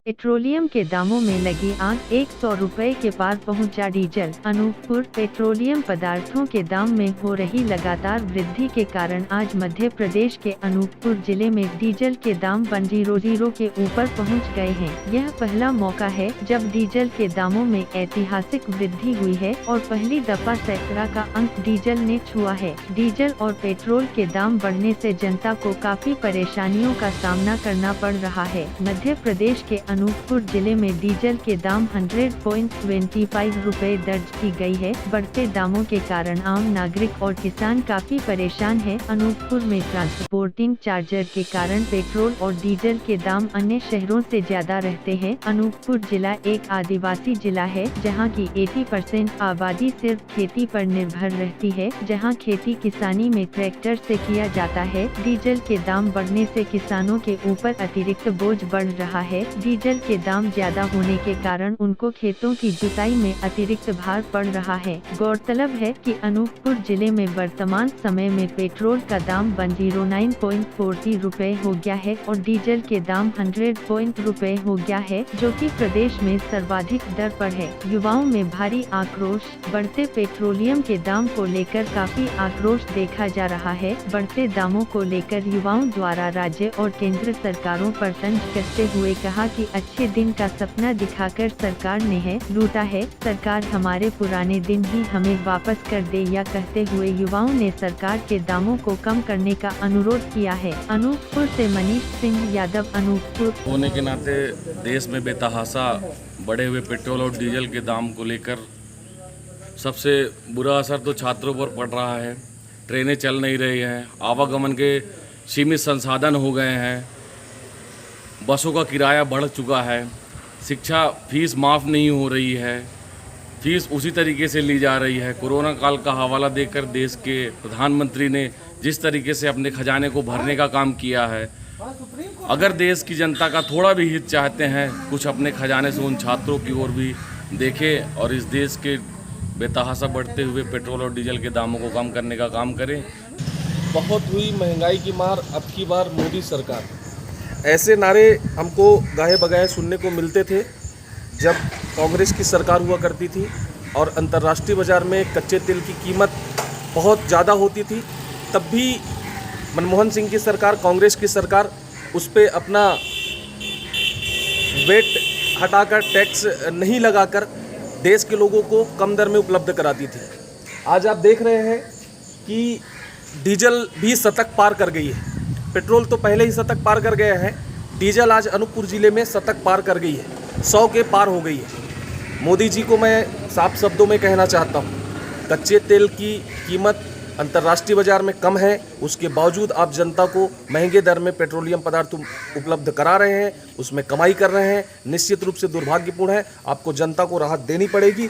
Petroleum के दामों में लगी आग, 100 रुपए के पार पहुंचा डीजल। अनूपपुर पेट्रोलियम पदार्थों के दाम में हो रही लगातार वृद्धि के कारण आज मध्य प्रदेश के अनूपपुर जिले में डीजल के दाम 100 के ऊपर पहुंच गए हैं। यह पहला मौका है जब डीजल के दामों में ऐतिहासिक वृद्धि हुई है और पहली दफा सैकड़ा का अंक डीजल ने छुआ है। डीजल और पेट्रोल के दाम बढ़ने से जनता को काफी परेशानियों का सामना करना पड़ रहा है। मध्य प्रदेश के अनूपपुर जिले में डीजल के दाम 100.25 रुपए दर्ज की गई है। बढ़ते दामों के कारण आम नागरिक और किसान काफी परेशान है। अनूपपुर में ट्रांसपोर्टिंग चार्जर के कारण पेट्रोल और डीजल के दाम अन्य शहरों से ज्यादा रहते हैं। अनूपपुर जिला एक आदिवासी जिला है जहां की 80% आबादी सिर्फ खेती पर निर्भर रहती है। जहां खेती किसानी में ट्रैक्टर से किया जाता है। डीजल के दाम बढ़ने से किसानों के ऊपर अतिरिक्त बोझ बढ़ रहा है। डीजल के दाम ज्यादा होने के कारण उनको खेतों की जुताई में अतिरिक्त भार पड़ रहा है। गौरतलब है कि अनूपपुर जिले में वर्तमान समय में पेट्रोल का दाम 109.40 रुपए हो गया है और डीजल के दाम 100 रुपए हो गया है, जो कि प्रदेश में सर्वाधिक दर पर है। युवाओं में भारी आक्रोश। बढ़ते पेट्रोलियम के दाम को लेकर काफी आक्रोश देखा जा रहा है। बढ़ते दामों को लेकर युवाओं द्वारा राज्य और केंद्र सरकारों पर तंज कसते हुए कहा कि अच्छे दिन का सपना दिखाकर सरकार ने है लूटा है। सरकार हमारे पुराने दिन ही हमें वापस कर दे या कहते हुए युवाओं ने सरकार के दामों को कम करने का अनुरोध किया है। अनूपपुर से मनीष सिंह यादव, अनूपपुर। होने के नाते देश में बेतहाशा बढ़े हुए पेट्रोल और डीजल के दाम को लेकर सबसे बुरा असर तो छात्रों पर पड़ रहा है। ट्रेनें चल नहीं रही हैं, आवागमन के सीमित संसाधन हो गए हैं, बसों का किराया बढ़ चुका है, शिक्षा फीस माफ़ नहीं हो रही है, फीस उसी तरीके से ली जा रही है। कोरोना काल का हवाला देकर देश के प्रधानमंत्री ने जिस तरीके से अपने खजाने को भरने का काम किया है, अगर देश की जनता का थोड़ा भी हित चाहते हैं, कुछ अपने खजाने से उन छात्रों की ओर भी देखें और इस देश के बेतहाशा बढ़ते हुए पेट्रोल और डीजल के दामों को कम करने का काम करें। बहुत हुई महंगाई की मार, अब की बार मोदी सरकार। ऐसे नारे हमको गाहे बगाहे सुनने को मिलते थे जब कांग्रेस की सरकार हुआ करती थी और अंतर्राष्ट्रीय बाज़ार में कच्चे तेल की कीमत बहुत ज़्यादा होती थी। तब भी मनमोहन सिंह की सरकार, कांग्रेस की सरकार उस पर अपना वेट हटाकर, टैक्स नहीं लगाकर देश के लोगों को कम दर में उपलब्ध कराती थी। आज आप देख रहे हैं कि डीजल भी शतक पार कर गई है। पेट्रोल तो पहले ही शतक पार कर गया है, डीजल आज अनूपपुर ज़िले में शतक पार कर गई है, 100 के पार हो गई है। मोदी जी को मैं साफ शब्दों में कहना चाहता हूँ, कच्चे तेल की कीमत अंतर्राष्ट्रीय बाज़ार में कम है, उसके बावजूद आप जनता को महंगे दर में पेट्रोलियम पदार्थ उपलब्ध करा रहे हैं, उसमें कमाई कर रहे हैं। निश्चित रूप से दुर्भाग्यपूर्ण है, आपको जनता को राहत देनी पड़ेगी।